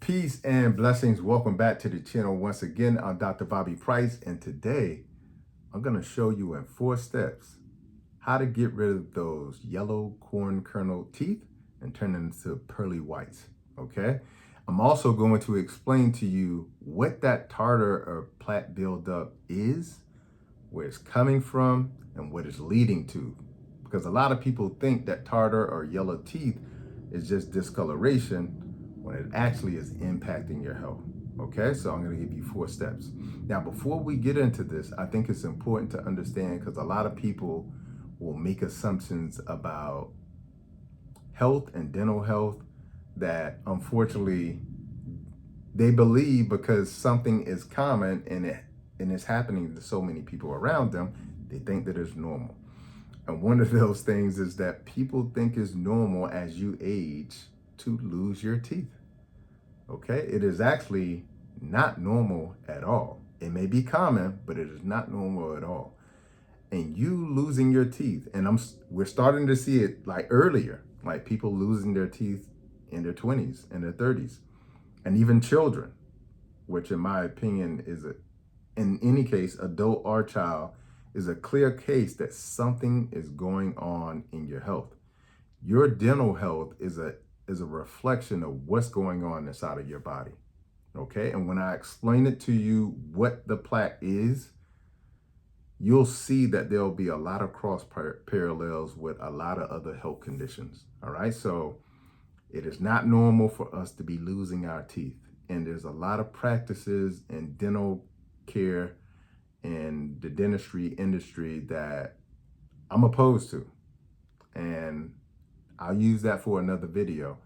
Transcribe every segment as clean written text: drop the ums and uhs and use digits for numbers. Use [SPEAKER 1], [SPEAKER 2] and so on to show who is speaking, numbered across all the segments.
[SPEAKER 1] Peace and blessings. Welcome back to the channel. Once again, I'm Dr. Bobby Price, and today I'm going to show you in 4 steps how to get rid of those yellow corn kernel teeth and turn them into pearly whites. Okay. I'm also going to explain to you what that tartar or plaque buildup is, where it's coming from, and what it's leading to. Because a lot of people think that tartar or yellow teeth is just discoloration when it actually is impacting your health. Okay, so I'm going to give you 4 steps. Now, before we get into this, I think it's important to understand because a lot of people will make assumptions about health and dental health that unfortunately they believe because something is common and it's happening to so many people around them, they think that it's normal. And one of those things is that people think it's normal as you age to lose your teeth. Okay, it is actually not normal at all. It may be common, but it is not normal at all. And you losing your teeth, and we're starting to see it like earlier, like people losing their teeth in their 20s and their 30s, and even children, which in my opinion in any case, adult or child, is a clear case that something is going on in your health. Your dental health is a reflection of what's going on inside of your body. Okay. And when I explain it to you what the plaque is, you'll see that there'll be a lot of cross parallels with a lot of other health conditions. All right. So it is not normal for us to be losing our teeth. And there's a lot of practices in dental care and the dentistry industry that I'm opposed to. And I'll use that for another video.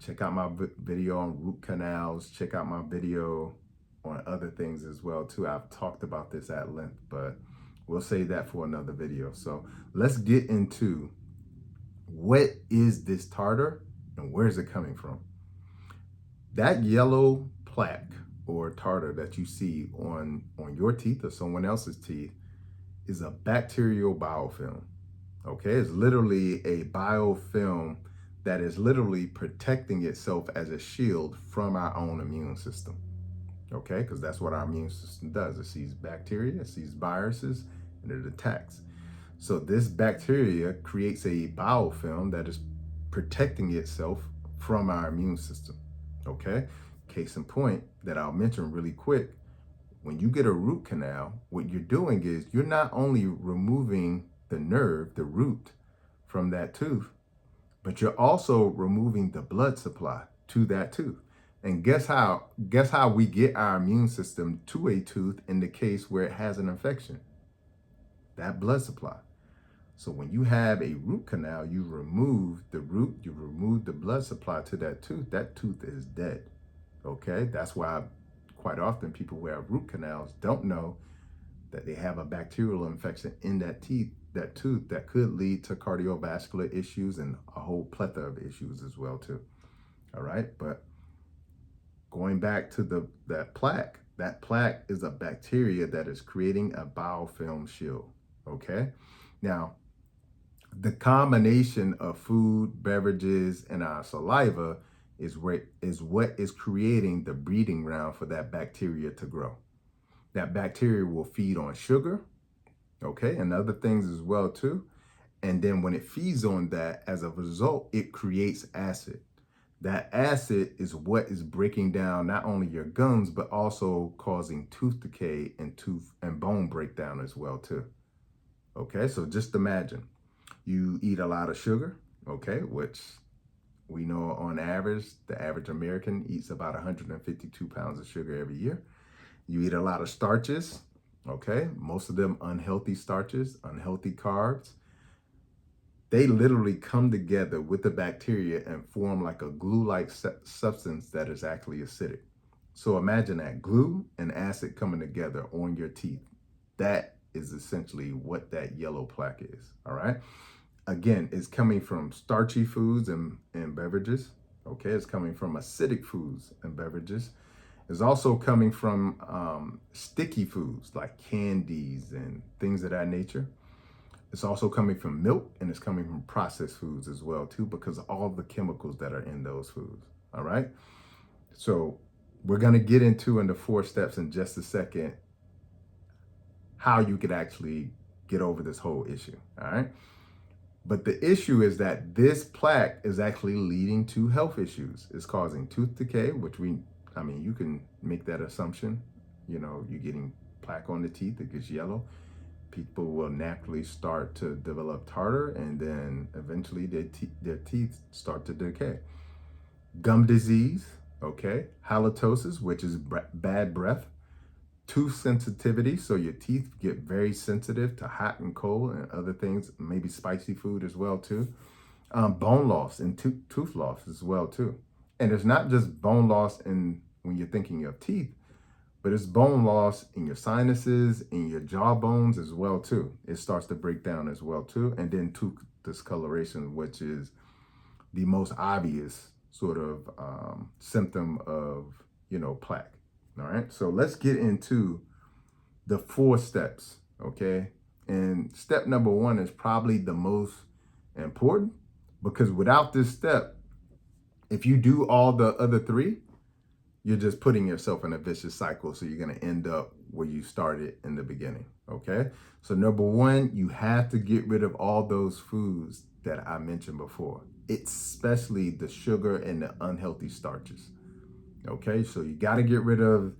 [SPEAKER 1] Check out my video on root canals. Check out my video on other things as well too. I've talked about this at length, but we'll save that for another video. So let's get into what is this tartar and where is it coming from? That yellow plaque or tartar that you see on your teeth or someone else's teeth is a bacterial biofilm. Okay, it's literally a biofilm that is literally protecting itself as a shield from our own immune system. Okay, because that's what our immune system does. It sees bacteria, it sees viruses, and it attacks. So this bacteria creates a biofilm that is protecting itself from our immune system. Okay, case in point that I'll mention really quick. When you get a root canal, what you're doing is you're not only removing the nerve, the root from that tooth, but you're also removing the blood supply to that tooth. And guess how we get our immune system to a tooth in the case where it has an infection? That blood supply. So when you have a root canal, you remove the root, you remove the blood supply to that tooth is dead. Okay, that's why quite often people who have root canals don't know that they have a bacterial infection in that tooth that could lead to cardiovascular issues and a whole plethora of issues as well too. All right, but going back to that plaque is a bacteria that is creating a biofilm shield. Okay, now the combination of food, beverages, and our saliva is what is creating the breeding ground for that bacteria to grow. That bacteria will feed on sugar, okay, and other things as well too. And then when it feeds on that, as a result, it creates acid. That acid is what is breaking down not only your gums, but also causing tooth decay and tooth and bone breakdown as well too. Okay, so just imagine you eat a lot of sugar, okay, which we know on average, the average American eats about 152 pounds of sugar every year. You eat a lot of starches, okay, most of them unhealthy starches, unhealthy carbs. They literally come together with the bacteria and form like a glue-like substance that is actually acidic. So imagine that glue and acid coming together on your teeth. That is essentially what that yellow plaque is, all right? Again, it's coming from starchy foods and beverages, okay? It's coming from acidic foods and beverages. It's also coming from sticky foods like candies and things of that nature. It's also coming from milk, and it's coming from processed foods as well too, because of all the chemicals that are in those foods, all right? So we're going to get into in the 4 steps in just a second how you could actually get over this whole issue. All right. But the issue is that this plaque is actually leading to health issues. It's causing tooth decay, which I mean, you can make that assumption. You know, you're getting plaque on the teeth, it gets yellow. People will naturally start to develop tartar, and then eventually their teeth start to decay. Gum disease, okay. Halitosis, which is bad breath. Tooth sensitivity, so your teeth get very sensitive to hot and cold and other things, maybe spicy food as well too. Bone loss and tooth loss as well too. And it's not just bone loss in when you're thinking of teeth, but it's bone loss in your sinuses, in your jaw bones as well too. It starts to break down as well too. And then tooth discoloration, which is the most obvious sort of symptom of, plaque. All right, so let's get into the 4 steps, okay? And step number 1 is probably the most important, because without this step, if you do all the other 3, you're just putting yourself in a vicious cycle. So you're going to end up where you started in the beginning, okay? So number 1, you have to get rid of all those foods that I mentioned before, especially the sugar and the unhealthy starches, okay? So you got to get rid of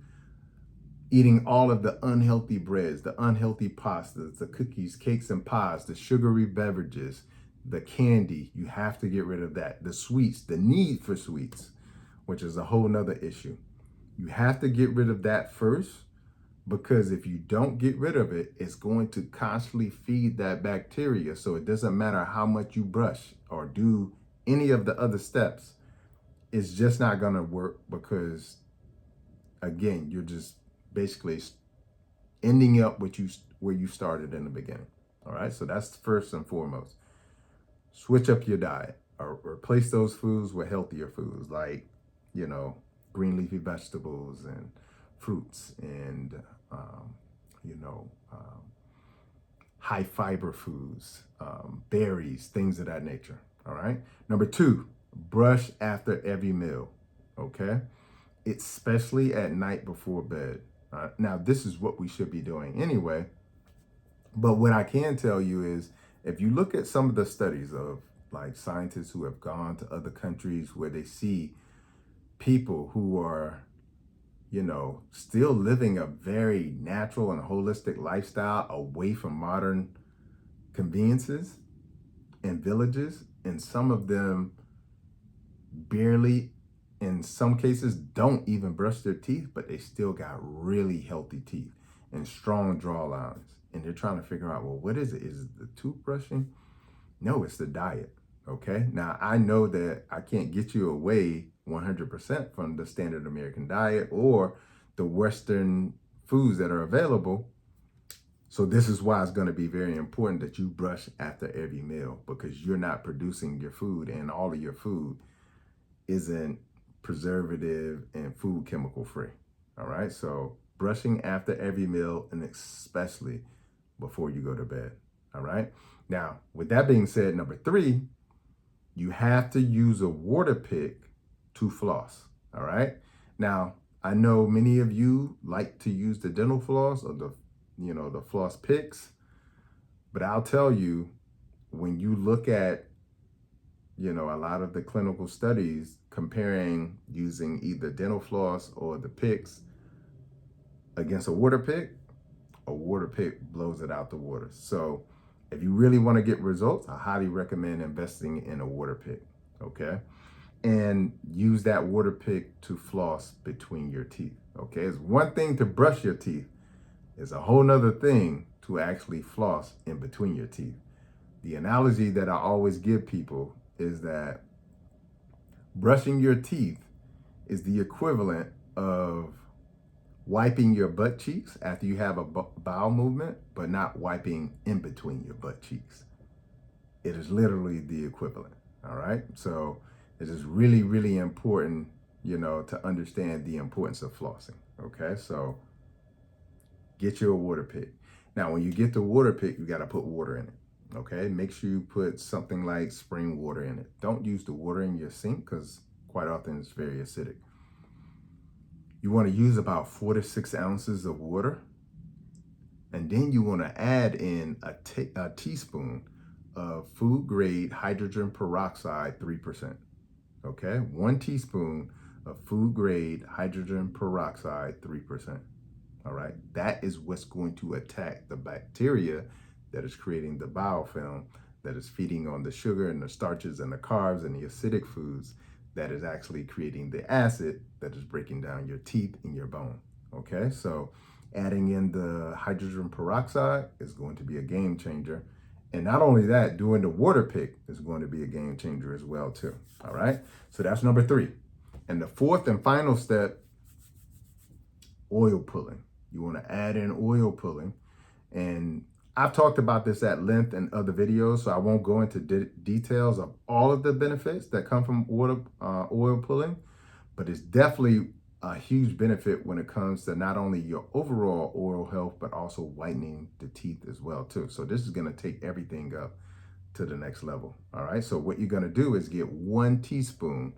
[SPEAKER 1] eating all of the unhealthy breads, the unhealthy pastas, the cookies, cakes, and pies, the sugary beverages, the candy. You have to get rid of that. The sweets, the need for sweets, which is a whole nother issue. You have to get rid of that first, because if you don't get rid of it, it's going to constantly feed that bacteria. So it doesn't matter how much you brush or do any of the other steps, it's just not going to work, because again, you're just basically ending up where you started in the beginning. All right, so that's first and foremost. Switch up your diet, or replace those foods with healthier foods, like, green leafy vegetables and fruits, and you know um, high fiber foods, berries, things of that nature. All right. Number 2, brush after every meal. Okay, especially at night before bed. Now, this is what we should be doing anyway. But what I can tell you is, if you look at some of the studies of like scientists who have gone to other countries where they see people who are, still living a very natural and holistic lifestyle away from modern conveniences and villages, and some of them barely, in some cases, don't even brush their teeth, but they still got really healthy teeth and strong jaw lines. And they're trying to figure out, well, what is it? Is it the toothbrushing? No, it's the diet. Okay. Now, I know that I can't get you away 100% from the standard American diet or the Western foods that are available. So this is why it's going to be very important that you brush after every meal, because you're not producing your food, and all of your food isn't preservative and food chemical free. All right. So brushing after every meal, and especially before you go to bed. All right. Now, with that being said, number 3, you have to use a water pick to floss. All right. Now, I know many of you like to use the dental floss or the floss picks, but I'll tell you, when you look at, a lot of the clinical studies comparing using either dental floss or the picks against a water pick blows it out the water. So if you really want to get results, I highly recommend investing in a water pick, okay? And use that water pick to floss between your teeth, okay? It's one thing to brush your teeth. It's a whole nother thing to actually floss in between your teeth. The analogy that I always give people is that brushing your teeth is the equivalent of wiping your butt cheeks after you have a bowel movement, but not wiping in between your butt cheeks. It is literally the equivalent. All right. So it is really, really important, to understand the importance of flossing. Okay. So get you a water pick. Now, when you get the water pick, you got to put water in it. Okay. Make sure you put something like spring water in it. Don't use the water in your sink, because quite often it's very acidic. You want to use about 4 to 6 ounces of water. And then you want to add in a teaspoon of food grade hydrogen peroxide 3%. Okay, 1 teaspoon of food grade hydrogen peroxide 3%. All right, that is what's going to attack the bacteria that is creating the biofilm that is feeding on the sugar and the starches and the carbs and the acidic foods that is actually creating the acid that is breaking down your teeth and your bone. Okay, so adding in the hydrogen peroxide is going to be a game changer. And not only that, doing the water pick is going to be a game changer as well too. All right, so that's number 3. And the fourth and final step, oil pulling. You want to add in oil pulling. And I've talked about this at length in other videos, so I won't go into details of all of the benefits that come from oil pulling, but it's definitely a huge benefit when it comes to not only your overall oral health, but also whitening the teeth as well too. So this is going to take everything up to the next level. All right. So what you're going to do is get 1 teaspoon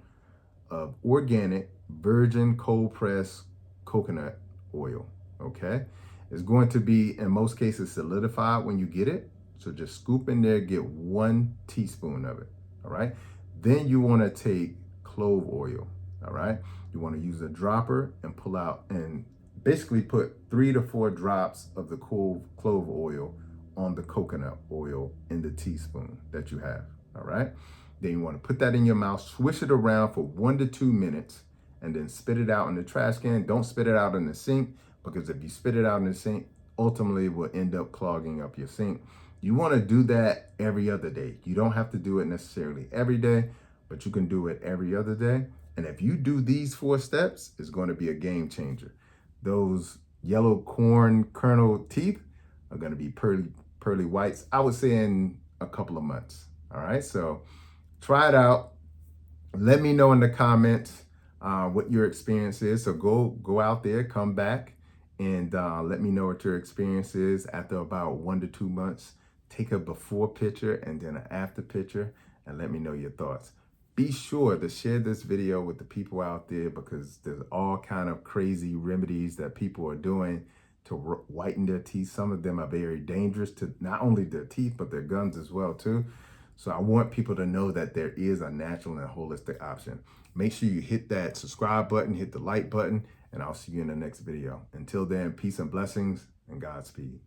[SPEAKER 1] of organic virgin cold pressed coconut oil. Okay. It's going to be, in most cases, solidified when you get it. So just scoop in there, get 1 teaspoon of it. All right. Then you want to take clove oil. All right. You want to use a dropper and pull out and basically put 3 to 4 drops of the clove oil on the coconut oil in the teaspoon that you have. All right. Then you want to put that in your mouth, swish it around for 1 to 2 minutes, and then spit it out in the trash can. Don't spit it out in the sink, because if you spit it out in the sink, ultimately it will end up clogging up your sink. You want to do that every other day. You don't have to do it necessarily every day, but you can do it every other day. And if you do these 4 steps, it's going to be a game changer. Those yellow corn kernel teeth are going to be pearly whites, I would say, in a couple of months. All right, so try it out. Let me know in the comments what your experience is. So go out there, come back, and let me know what your experience is after about 1 to 2 months. Take a before picture and then an after picture, and let me know your thoughts. Be sure to share this video with the people out there, because there's all kind of crazy remedies that people are doing to whiten their teeth. Some of them are very dangerous to not only their teeth, but their gums as well too. So I want people to know that there is a natural and holistic option. Make sure you hit that subscribe button, hit the like button, and I'll see you in the next video. Until then, peace and blessings and Godspeed.